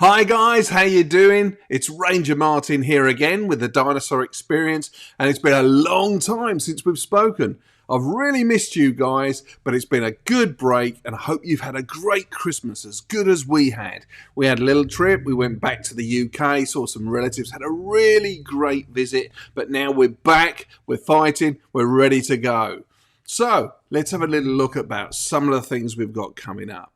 Hi guys, how you doing? It's Ranger Martin here again with the Dinosaur Experience, and it's been a long time since we've spoken. I've really missed you guys, but it's been a good break, and I hope you've had a great Christmas, as good as we had. We had a little trip, we went back to the UK, saw some relatives, had a really great visit, but now we're back, we're fighting, we're ready to go. So, let's have a little look about some of the things we've got coming up.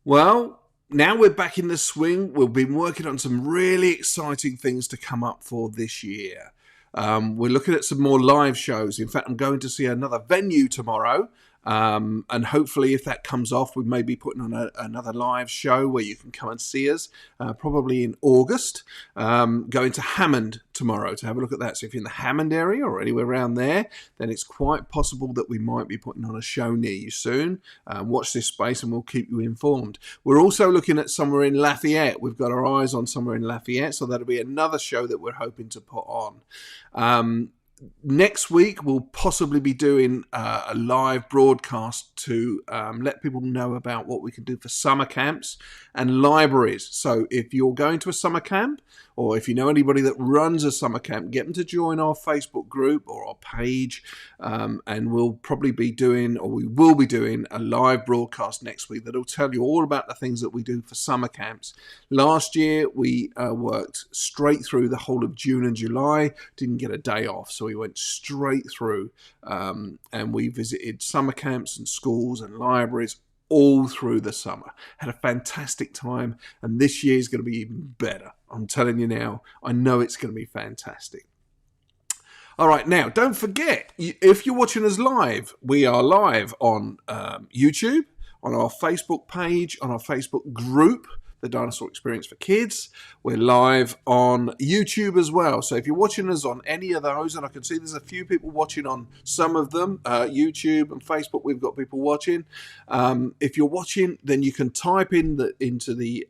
Well, now we're back in the swing. We've been working on some really exciting things to come up for this year. We're looking at some more live shows. In fact, I'm going to see another venue tomorrow. And hopefully if that comes off, we may be putting on another live show where you can come and see us, probably in August. Going to Hammond tomorrow to have a look at that. So if you're in the Hammond area or anywhere around there, then it's quite possible that we might be putting on a show near you soon. Watch this space and we'll keep you informed. We're also looking at somewhere in Lafayette. We've got our eyes on somewhere in Lafayette, so that'll be another show that we're hoping to put on. Next week, we'll possibly be doing a live broadcast to let people know about what we can do for summer camps and libraries. So if you're going to a summer camp, or if you know anybody that runs a summer camp, get them to join our Facebook group or our page, and we'll probably be doing, or we will be doing, a live broadcast next week that'll tell you all about the things that we do for summer camps. Last year, we worked straight through the whole of June and July, didn't get a day off, so we went straight through, and we visited summer camps and schools and libraries all through the summer. Had a fantastic time, and this year is going to be even better. I'm telling you now, I know it's going to be fantastic. All right, now, don't forget, if you're watching us live, we are live on YouTube, on our Facebook page, on our Facebook group, the Dinosaur Experience for Kids. We're live on YouTube as well. So if you're watching us on any of those, and I can see there's a few people watching on some of them, YouTube and Facebook, we've got people watching. If you're watching, then you can type into the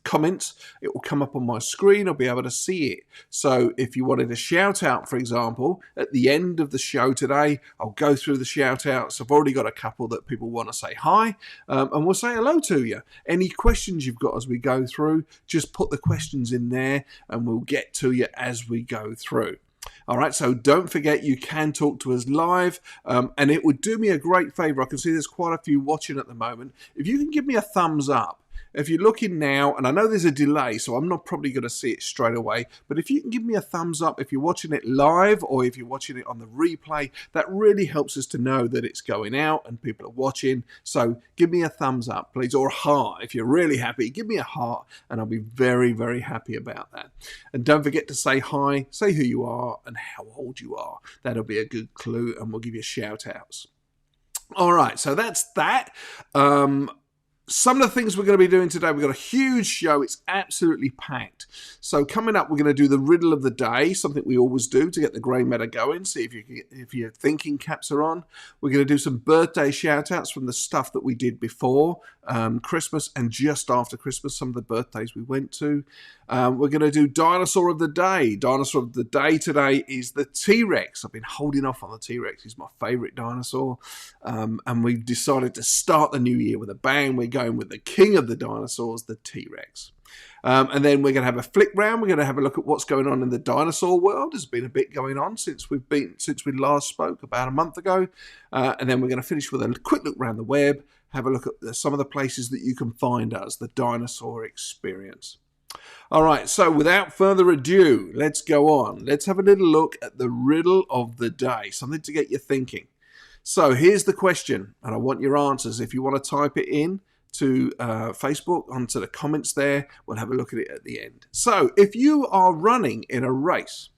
comments. It will come up on my screen. I'll be able to see it. So if you wanted a shout out, for example, at the end of the show today, I'll go through the shout outs. I've already got a couple that people want to say hi, and we'll say hello to you. Any questions you've got as we go through, just put the questions in there and we'll get to you as we go through. All right, so don't forget you can talk to us live, and it would do me a great favor. I can see there's quite a few watching at the moment. If you can give me a thumbs up. If you're looking now, and I know there's a delay, so I'm not probably going to see it straight away, but if you can give me a thumbs up if you're watching it live or if you're watching it on the replay, that really helps us to know that it's going out and people are watching. So give me a thumbs up, please, or a heart. If you're really happy, give me a heart, and I'll be very, very happy about that. And don't forget to say hi, say who you are and how old you are. That'll be a good clue, and we'll give you shout outs. All right, so that's that. Some of the things we're going to be doing today, we've got a huge show. It's absolutely packed. So coming up, we're going to do the riddle of the day, something we always do to get the grey matter going, see if your thinking caps are on. We're going to do some birthday shout-outs from the stuff that we did before Christmas and just after Christmas, some of the birthdays we went to. We're going to do Dinosaur of the Day. Dinosaur of the Day today is the T-Rex. I've been holding off on the T-Rex. He's my favourite dinosaur. And we've decided to start the new year with a bang. We're going with the king of the dinosaurs, the T-Rex. And then we're going to have a flick round. We're going to have a look at what's going on in the dinosaur world. There's been a bit going on since we last spoke about a month ago. And then we're going to finish with a quick look around the web, have a look at some of the places that you can find us, the Dinosaur Experience. All right, so without further ado, let's go on. Let's have a little look at the riddle of the day, something to get you thinking. So here's the question, and I want your answers. If you want to type it in to Facebook, onto the comments there, we'll have a look at it at the end. So if you are running in a race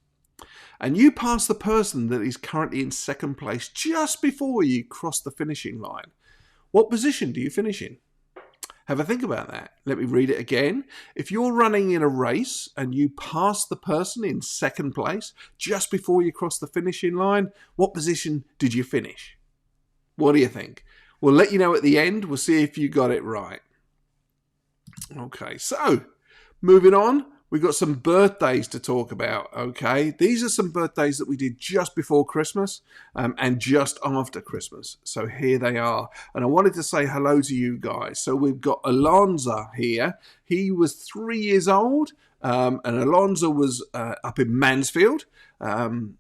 and you pass the person that is currently in second place just before you cross the finishing line, what position do you finish in? Have a think about that. Let me read it again. If you're running in a race and you pass the person in second place just before you cross the finishing line, what position did you finish? What do you think? We'll let you know at the end. We'll see if you got it right. Okay, so moving on. We've got some birthdays to talk about, okay? These are some birthdays that we did just before Christmas and just after Christmas. So here they are. And I wanted to say hello to you guys. So we've got Alonzo here. He was 3 years old, and Alonzo was up in Mansfield.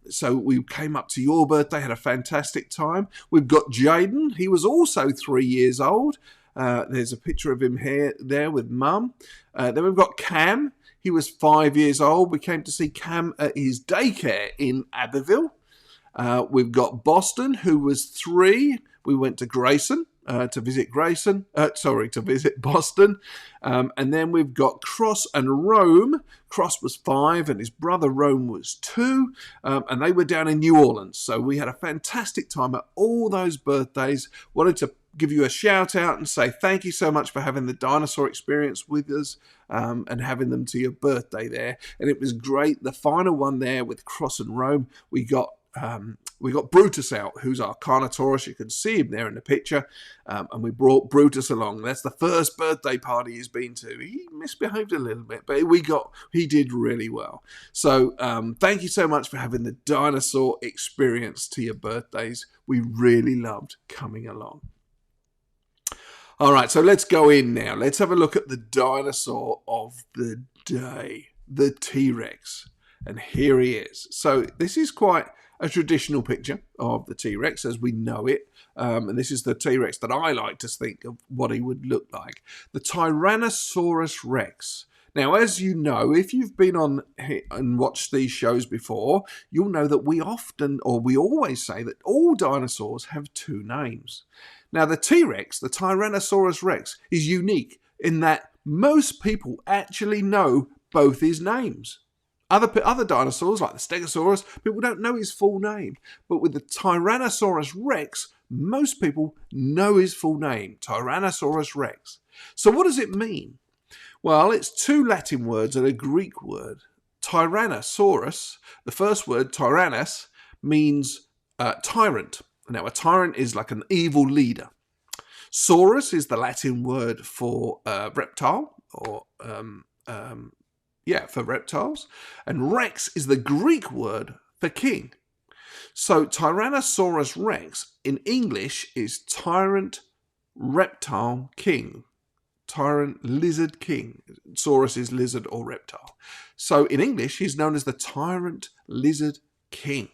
So we came up to your birthday, had a fantastic time. We've got Jaden. He was also 3 years old. There's a picture of him here there with Mum. Then we've got Cam. He was 5 years old. We came to see Cam at his daycare in Abbeville. We've got Boston, who was 3. We went to Grayson to visit Boston. And then we've got Cross and Rome. Cross was 5 and his brother Rome was 2. And they were down in New Orleans. So we had a fantastic time at all those birthdays. Wanted to give you a shout out and say thank you so much for having the Dinosaur Experience with us and having them to your birthday there. And it was great. The final one there with Cross and Rome, we got Brutus out, who's our Carnotaurus. You can see him there in the picture. And we brought Brutus along. That's the first birthday party he's been to. He misbehaved a little bit, but he did really well. So thank you so much for having the Dinosaur Experience to your birthdays. We really loved coming along. All right, so let's go in now. Let's have a look at the dinosaur of the day, the T-Rex. And here he is. So this is quite a traditional picture of the T-Rex as we know it. And this is the T-Rex that I like to think of what he would look like. The Tyrannosaurus Rex. Now, as you know, if you've been on and watched these shows before, you'll know that we always say that all dinosaurs have 2 names. Now, the T-Rex, the Tyrannosaurus Rex, is unique in that most people actually know both his names. Other dinosaurs, like the Stegosaurus, people don't know his full name. But with the Tyrannosaurus Rex, most people know his full name, Tyrannosaurus Rex. So what does it mean? Well, it's 2 Latin words and a Greek word. Tyrannosaurus, the first word, tyrannus, means tyrant. Now, a tyrant is like an evil leader. Saurus is the Latin word for reptile, or for reptiles. And Rex is the Greek word for king. So Tyrannosaurus Rex in English is tyrant, reptile, king. Tyrant, lizard, king. Saurus is lizard or reptile. So in English, he's known as the tyrant, lizard, king.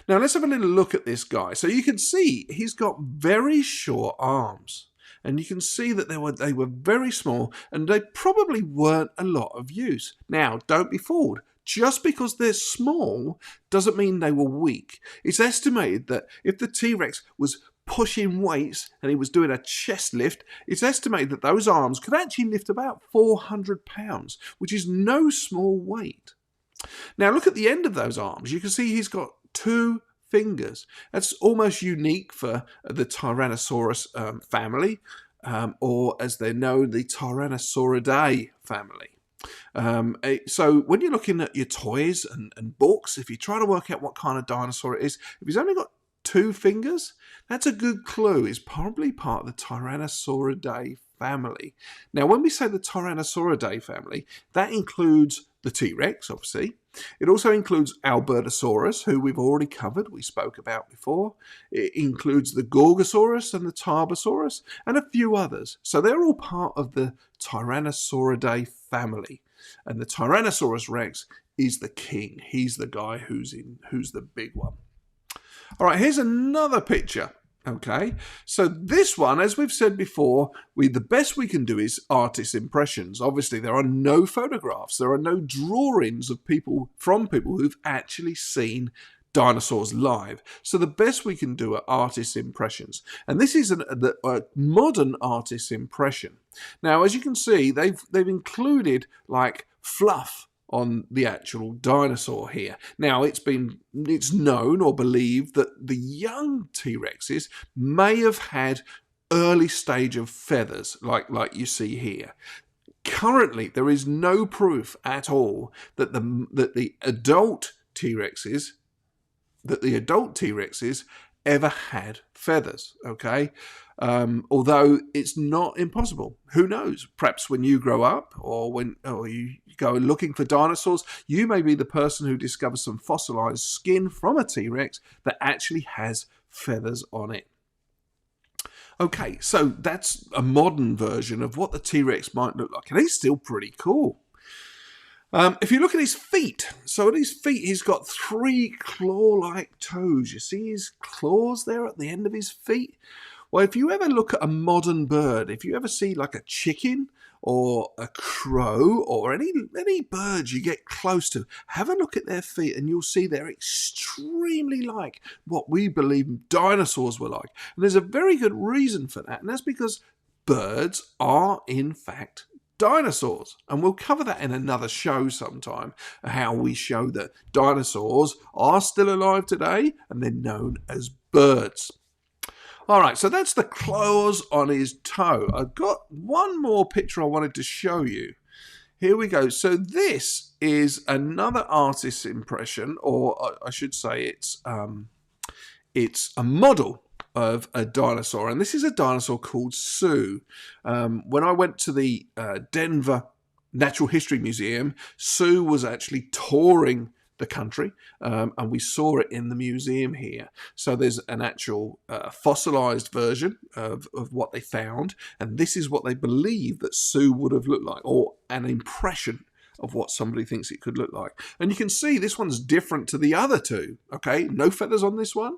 Now let's have a little look at this guy. So you can see he's got very short arms. And you can see that they were very small and they probably weren't a lot of use. Now, don't be fooled. Just because they're small doesn't mean they were weak. It's estimated that if the T-Rex was pushing weights and he was doing a chest lift, it's estimated that those arms could actually lift about 400 pounds, which is no small weight. Now, look at the end of those arms. You can see he's got 2 fingers. That's almost unique for the Tyrannosaurus family, or as they're known, the Tyrannosauridae family. So when you're looking at your toys and books, if you try to work out what kind of dinosaur it is, if he's only got 2 fingers, that's a good clue. He's probably part of the Tyrannosauridae family. Now, when we say the Tyrannosauridae family, that includes the T-Rex, obviously. It also includes Albertosaurus, who we've already covered, we spoke about before. It includes the Gorgosaurus and the Tarbosaurus, and a few others. So they're all part of the Tyrannosauridae family. And the Tyrannosaurus Rex is the king. He's the guy who's the big one. All right, here's another picture. Okay, so this one, as we've said before, the best we can do is artist impressions. Obviously, there are no photographs. There are no drawings of people who've actually seen dinosaurs live. So the best we can do are artist impressions. And this is a modern artist impression. Now, as you can see, they've included like fluff on the actual dinosaur here. Now, it's known or believed that the young T-Rexes may have had early stage of feathers, like you see here. Currently, there is no proof at all that the adult T-Rexes ever had feathers, okay? Although it's not impossible. Who knows? Perhaps when you grow up or you go looking for dinosaurs, you may be the person who discovers some fossilized skin from a T-Rex that actually has feathers on it. Okay, so that's a modern version of what the T-Rex might look like, and he's still pretty cool. If you look at his feet, so at his feet he's got 3 claw-like toes. You see his claws there at the end of his feet? Well, if you ever look at a modern bird, if you ever see like a chicken or a crow or any birds you get close to, have a look at their feet and you'll see they're extremely like what we believe dinosaurs were like. And there's a very good reason for that, and that's because birds are in fact dinosaurs, and we'll cover that in another show sometime, how we show that dinosaurs are still alive today and they're known as birds. All right, so that's the claws on his toe. I've got one more picture I wanted to show you. Here we go. So this is another artist's impression, or I should say it's a model of a dinosaur, and this is a dinosaur called Sue. When I went to the Denver Natural History Museum, Sue was actually touring the country, and we saw it in the museum here. So there's an actual fossilized version of what they found, and this is what they believe that Sue would have looked like, or an impression of what somebody thinks it could look like. And you can see this one's different to the other two. Okay, no feathers on this one,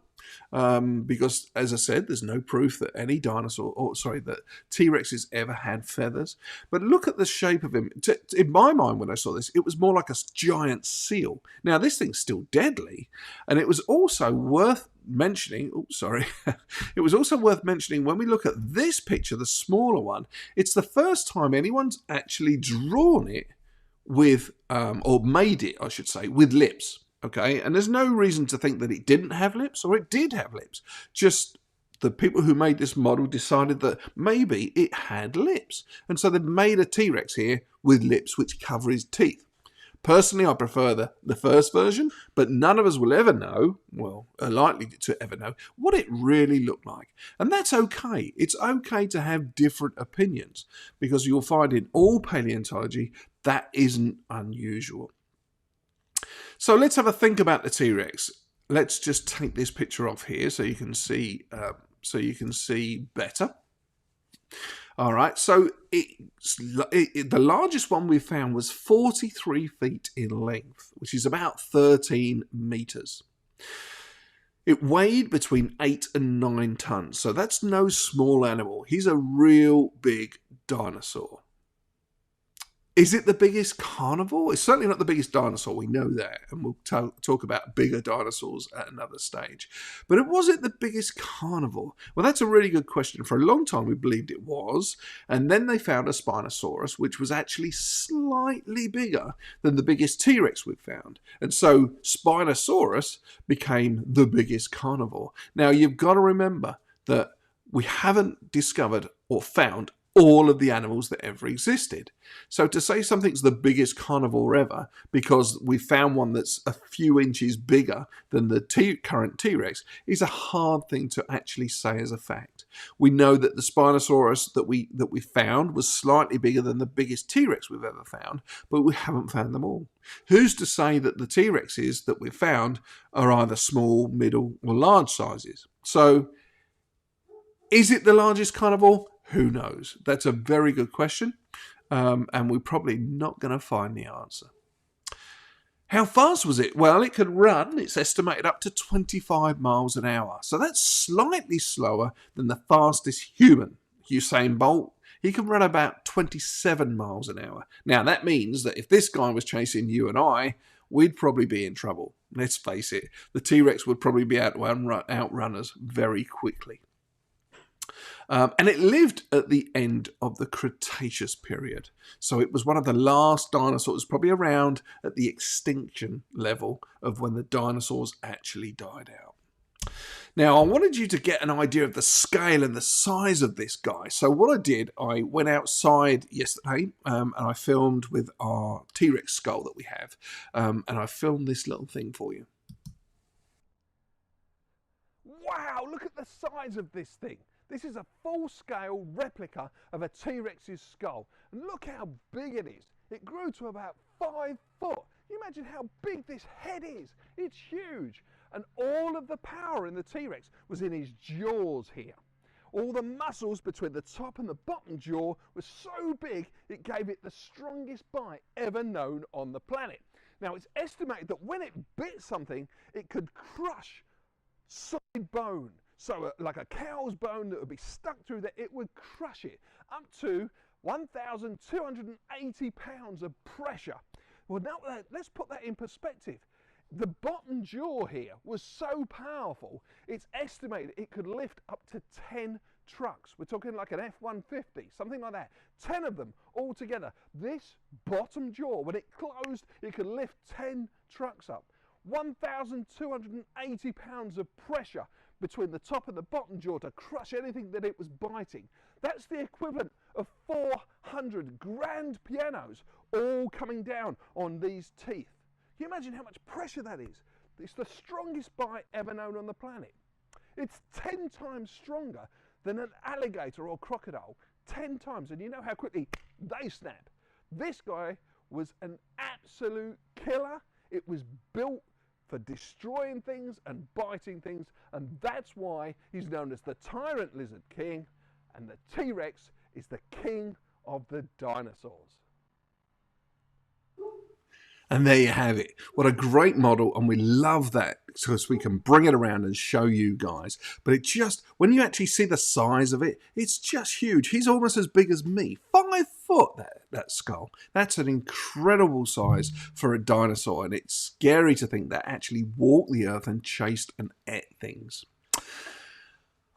because as I said, there's no proof that any dinosaur, that T-Rexes ever had feathers. But look at the shape of him. In my mind, when I saw this, it was more like a giant seal. Now this thing's still deadly, and it was also worth mentioning, it was also worth mentioning when we look at this picture, the smaller one, it's the first time anyone's actually drawn it with, or made it, I should say, with lips. Okay, and there's no reason to think that it didn't have lips or it did have lips. Just the people who made this model decided that maybe it had lips. And so they've made a T-Rex here with lips which cover his teeth. Personally, I prefer the first version, but none of us will ever know, well, are likely to ever know, what it really looked like. And that's okay. It's okay to have different opinions, because you'll find in all paleontology that isn't unusual. So let's have a think about the T-Rex. Let's just take this picture off here so you can see better. All right, so the largest one we found was 43 feet in length, which is about 13 meters. It weighed between 8 and 9 tons, so that's no small animal. He's a real big dinosaur. Is it the biggest carnivore? It's certainly not the biggest dinosaur, we know that, and we'll talk about bigger dinosaurs at another stage. But was it the biggest carnivore? Well, that's a really good question. For a long time we believed it was, and then they found a Spinosaurus, which was actually slightly bigger than the biggest T-Rex we've found. And so Spinosaurus became the biggest carnivore. Now, you've got to remember that we haven't discovered or found all of the animals that ever existed. So to say something's the biggest carnivore ever because we found one that's a few inches bigger than the current T-Rex is a hard thing to actually say as a fact. We know that the Spinosaurus that we found was slightly bigger than the biggest T-Rex we've ever found, but we haven't found them all. Who's to say that the T-Rexes that we've found are either small, middle, or large sizes? So is it the largest carnivore? Who knows? That's a very good question, and we're probably not going to find the answer. How fast was it? Well, it could run, it's estimated, up to 25 miles an hour. So that's slightly slower than the fastest human, Usain Bolt. He can run about 27 miles an hour. Now, that means that if this guy was chasing you and I, we'd probably be in trouble. Let's face it, the T-Rex would probably be able to outrun us very quickly. And it lived at the end of the Cretaceous period. So it was one of the last dinosaurs, probably around at the extinction level of when the dinosaurs actually died out. Now, I wanted you to get an idea of the scale and the size of this guy. So what I did, I went outside yesterday and I filmed with our T-Rex skull that we have. And I filmed this little thing for you. Wow, look at the size of this thing. This is a full-scale replica of a T-Rex's skull. And look how big it is. It grew to about 5 foot. Can you imagine how big this head is? It's huge. And all of the power in the T-Rex was in his jaws here. All the muscles between the top and the bottom jaw were so big it gave it the strongest bite ever known on the planet. Now it's estimated that when it bit something, it could crush solid bone. So like a cow's bone that would be stuck through there, it would crush it up to 1,280 pounds of pressure. Well, now let's put that in perspective. The bottom jaw here was so powerful, it's estimated it could lift up to 10 trucks. We're talking like an F-150, something like that. 10 of them all together. This bottom jaw, when it closed, it could lift 10 trucks up. 1,280 pounds of pressure between the top and the bottom jaw to crush anything that it was biting. That's the equivalent of 400 grand pianos all coming down on these teeth. Can you imagine how much pressure that is? It's the strongest bite ever known on the planet. It's 10 times stronger than an alligator or crocodile. 10 times, and you know how quickly they snap. This guy was an absolute killer. It was built for destroying things and biting things, and that's why he's known as the Tyrant Lizard King, and the T-Rex is the king of the dinosaurs. And there you have it. What a great model, and we love that because we can bring it around and show you guys. But it just, when you actually see the size of it, it's just huge. He's almost as big as me. 5 foot, that skull. That's an incredible size for a dinosaur, and it's scary to think that actually walked the earth and chased and ate things.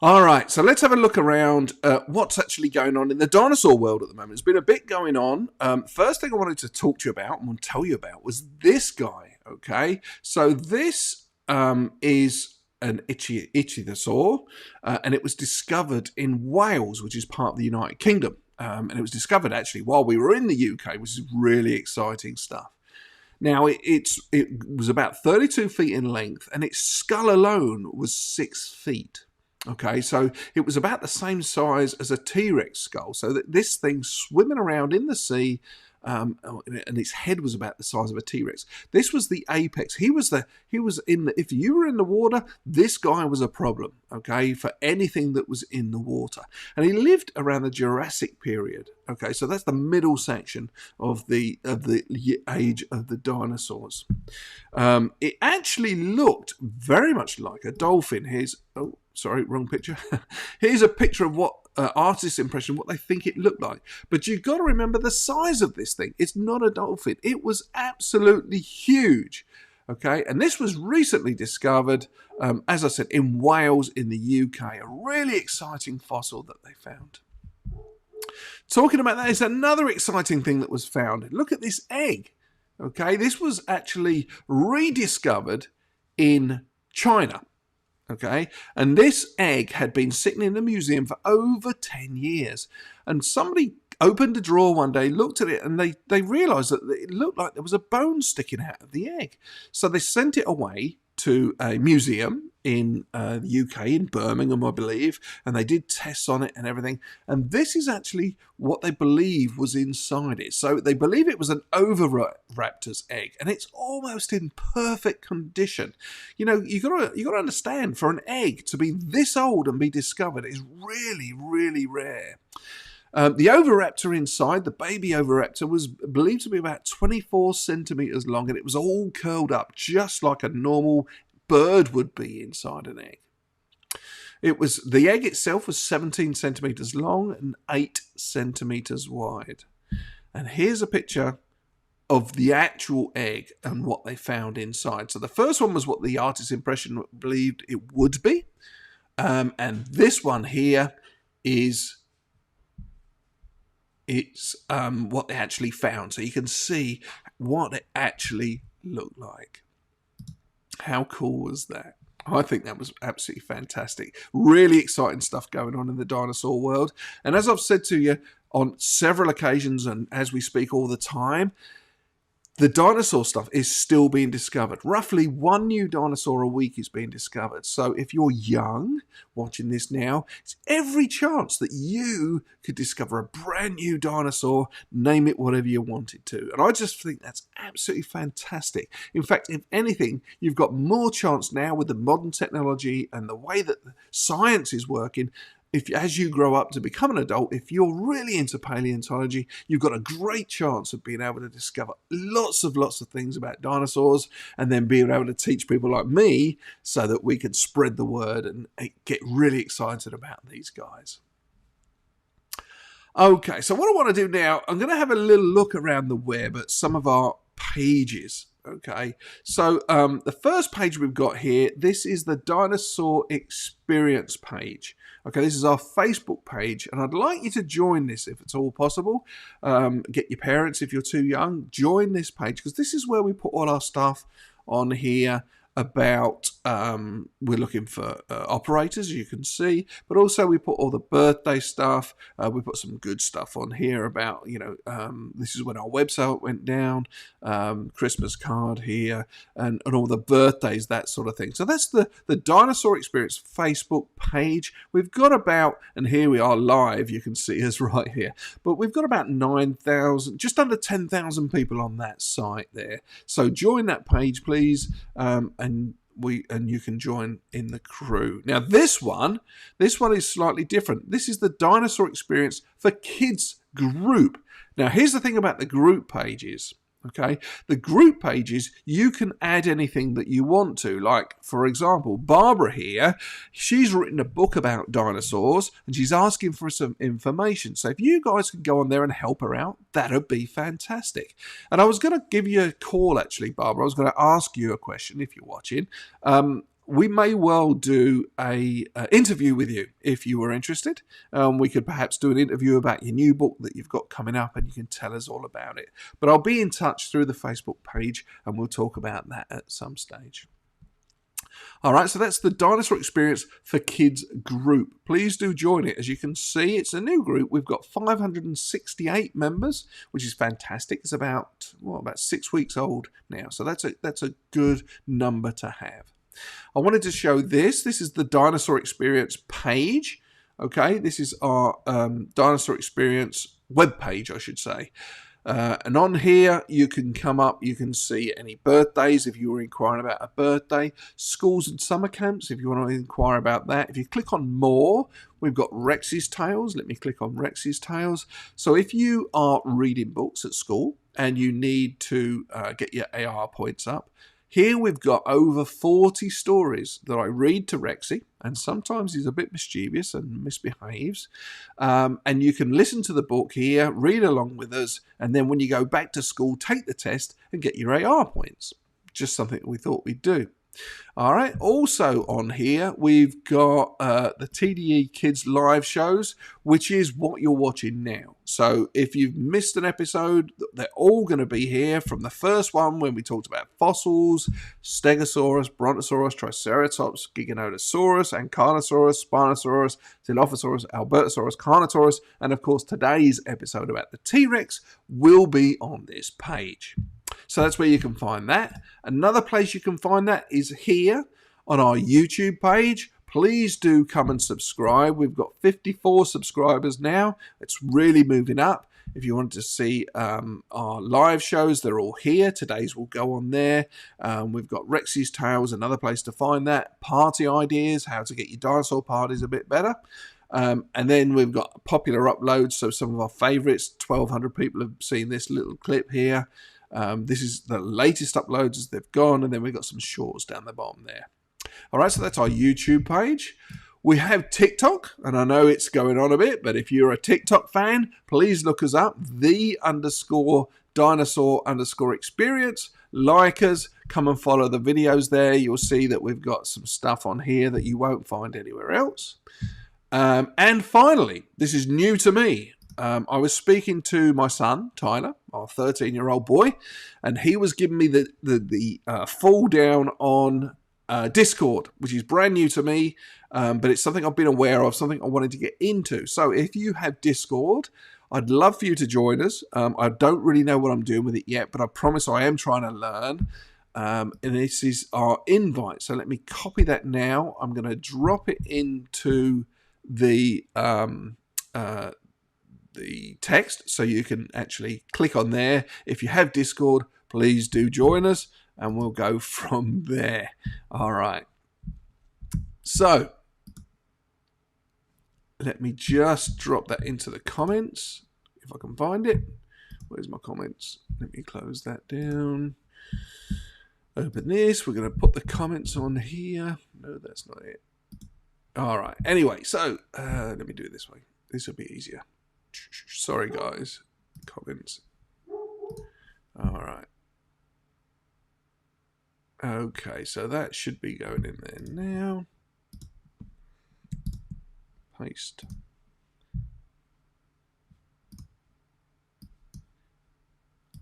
All right, so let's have a look around what's actually going on in the dinosaur world at the moment. There's been a bit going on. First thing I wanted to talk to you about and want to tell you about was this guy, okay? So this is an Itchyosaur, and it was discovered in Wales, which is part of the United Kingdom. And it was discovered actually while we were in the UK, which is really exciting stuff. Now, it was about 32 feet in length, and its skull alone was 6 feet. Okay, so it was about the same size as a T-Rex skull. So that this thing swimming around in the sea, and its head was about the size of a T-Rex. This was the apex. He was in the, if you were in the water, this guy was a problem, okay, for anything that was in the water. And he lived around the Jurassic period. Okay, so that's the middle section of the age of the dinosaurs. It actually looked very much like a dolphin. Here's, oh, sorry, wrong picture. Here's a picture of what artist's impression, what they think it looked like. But you've got to remember the size of this thing. It's not a dolphin. It was absolutely huge. Okay, and this was recently discovered, as I said, in Wales in the UK. A really exciting fossil that they found. Talking about that is another exciting thing that was found. Look at this egg. Okay, this was actually rediscovered in China. Okay, and this egg had been sitting in the museum for over 10 years. And somebody opened a drawer one day, looked at it, and they realised that it looked like there was a bone sticking out of the egg. So they sent it away to a museum in the UK, in Birmingham, I believe, and they did tests on it and everything. And this is actually what they believe was inside it. So they believe it was an oviraptor's egg, and it's almost in perfect condition. You know, you got to understand, for an egg to be this old and be discovered is really, really rare. The oviraptor inside, the baby oviraptor, was believed to be about 24 centimeters long, and it was all curled up just like a normal bird would be inside an egg. The egg itself was 17 centimeters long and 8 centimeters wide. And here's a picture of the actual egg and what they found inside. So the first one was what the artist's impression believed it would be. And this one here is what they actually found. So you can see what it actually looked like. How cool was that? I think that was absolutely fantastic. Really exciting stuff going on in the dinosaur world. And as I've said to you on several occasions and as we speak all the time, the dinosaur stuff is still being discovered. Roughly one new dinosaur a week is being discovered. So if you're young, watching this now, it's every chance that you could discover a brand new dinosaur, name it whatever you wanted to. And I just think that's absolutely fantastic. In fact, if anything, you've got more chance now with the modern technology and the way that science is working. As you grow up to become an adult, if you're really into paleontology, you've got a great chance of being able to discover lots of things about dinosaurs and then being able to teach people like me so that we can spread the word and get really excited about these guys. Okay, so what I want to do now, I'm going to have a little look around the web at some of our pages. Okay, so the first page we've got here, this is the Dinosaur Experience page. Okay, this is our Facebook page, and I'd like you to join this if it's all possible. Get your parents, if you're too young, join this page, because this is where we put all our stuff on here about, we're looking for operators, as you can see, but also we put all the birthday stuff. We put some good stuff on here about, this is when our website went down, Christmas card here, and all the birthdays, that sort of thing. So that's the Dinosaur Experience Facebook page. We've got about, and here we are live, you can see us right here, but we've got about 9,000, just under 10,000 people on that site there. So join that page, please, and you can join in the crew. Now this one is slightly different. This is the Dinosaur Experience for Kids group. Now here's the thing about the group pages. Okay, the group pages, you can add anything that you want to. Like, for example, Barbara here, she's written a book about dinosaurs and she's asking for some information. So if you guys could go on there and help her out, that'd be fantastic. And I was going to give you a call, actually, Barbara. I was going to ask you a question if you're watching. We may well do a interview with you if you were interested. We could perhaps do an interview about your new book that you've got coming up, and you can tell us all about it. But I'll be in touch through the Facebook page, and we'll talk about that at some stage. All right, so that's the Dinosaur Experience for Kids group. Please do join it. As you can see, it's a new group. We've got 568 members, which is fantastic. It's about 6 weeks old now, so that's a good number to have. I wanted to show this. This is the Dinosaur Experience page. Okay, this is our Dinosaur Experience web page, I should say. And on here, you can come up, you can see any birthdays if you were inquiring about a birthday, schools and summer camps if you want to inquire about that. If you click on more, we've got Rex's Tales. Let me click on Rex's Tales. So if you are reading books at school and you need to get your AR points up, here we've got over 40 stories that I read to Rexy, and sometimes he's a bit mischievous and misbehaves. And you can listen to the book here, read along with us, and then when you go back to school, take the test and get your AR points. Just something we thought we'd do. All right, also on here, we've got the TDE Kids live shows, which is what you're watching now. So if you've missed an episode, they're all going to be here from the first one when we talked about fossils, Stegosaurus, Brontosaurus, Triceratops, Giganotosaurus, Ankylosaurus, Spinosaurus, Dilophosaurus, Albertosaurus, Carnotaurus, and of course today's episode about the T-Rex will be on this page. So that's where you can find that. Another place you can find that is here on our YouTube page. Please do come and subscribe. We've got 54 subscribers now. It's really moving up. If you want to see our live shows, they're all here. Today's will go on there. We've got Rexy's Tales, another place to find that. Party ideas, how to get your dinosaur parties a bit better. And then we've got popular uploads. So some of our favorites, 1,200 people have seen this little clip here. This is the latest uploads as they've gone, and then we've got some shorts down the bottom there. All right, so that's our YouTube page. We have TikTok, and I know it's going on a bit, but if you're a TikTok fan, please look us up, _Dinosaur_Experience. Like us, come and follow the videos there. You'll see that we've got some stuff on here that you won't find anywhere else. And finally, this is new to me. I was speaking to my son, Tyler, our 13-year-old boy, and he was giving me the fall down on Discord, which is brand new to me, but it's something I've been aware of, something I wanted to get into. So if you have Discord, I'd love for you to join us. I don't really know what I'm doing with it yet, but I promise I am trying to learn. And this is our invite. So let me copy that now. I'm going to drop it into the text so you can actually click on there. If you have Discord, please do join us and we'll go from there. All right. So let me just drop that into the comments if I can find it. Where's my comments? Let me close that down. Open this. We're going to put the comments on here. No, that's not it. All right. Anyway, so let me do it this way. This will be easier. Sorry, guys. Comments. All right. Okay, so that should be going in there now. Paste.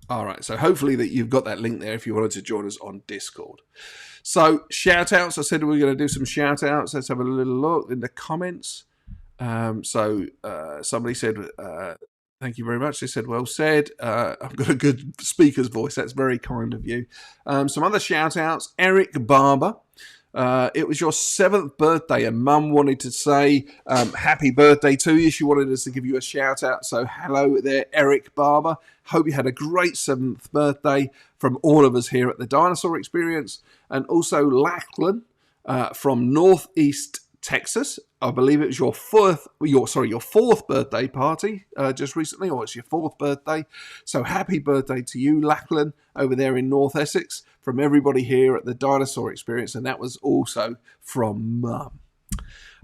All right, so hopefully that you've got that link there if you wanted to join us on Discord. So shout outs, I said we were going to do some shout outs. Let's have a little look in the comments. Somebody said, thank you very much. They said, well said. I've got a good speaker's voice. That's very kind of you. Some other shout outs. Eric Barber. It was your 7th birthday and Mum wanted to say happy birthday to you. She wanted us to give you a shout out. So hello there, Eric Barber. Hope you had a great 7th birthday from all of us here at the Dinosaur Experience. And also Lachlan from Northeast Texas. I believe it was your fourth birthday party just recently, or it's your 4th birthday. So happy birthday to you, Lachlan, over there in North Essex, from everybody here at the Dinosaur Experience, and that was also from Mum.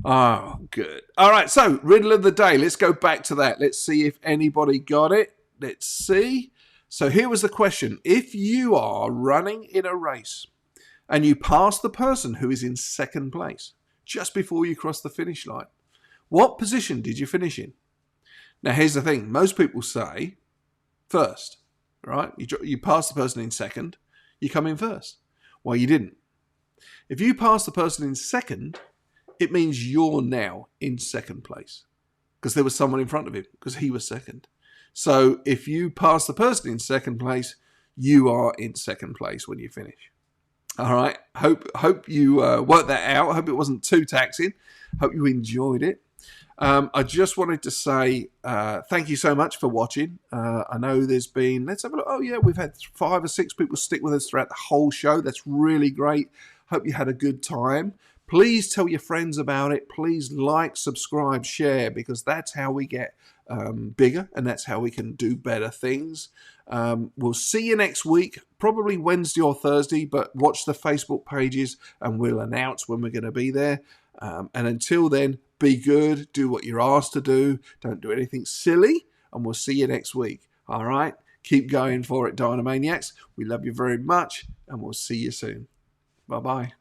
Oh, good. All right, so riddle of the day. Let's go back to that. Let's see if anybody got it. Let's see. So here was the question. If you are running in a race and you pass the person who is in 2nd place, just before you cross the finish line, what position did you finish in? Now, here's the thing. Most people say first, right? You pass the person in 2nd, you come in 1st. Well, you didn't. If you pass the person in 2nd, it means you're now in 2nd place because there was someone in front of him because he was 2nd. So if you pass the person in 2nd place, you are in 2nd place when you finish. All right. Hope you worked that out. Hope it wasn't too taxing. Hope you enjoyed it. I just wanted to say thank you so much for watching. I know there's been, let's have a look. Oh, yeah, we've had 5 or 6 people stick with us throughout the whole show. That's really great. Hope you had a good time. Please tell your friends about it. Please like, subscribe, share, because that's how we get bigger and that's how we can do better things. We'll see you next week, probably Wednesday or Thursday, but watch the Facebook pages and we'll announce when we're going to be there. And until then, be good, do what you're asked to do, don't do anything silly, and we'll see you next week. All right? Keep going for it, Dinomaniacs. We love you very much, and we'll see you soon. Bye-bye.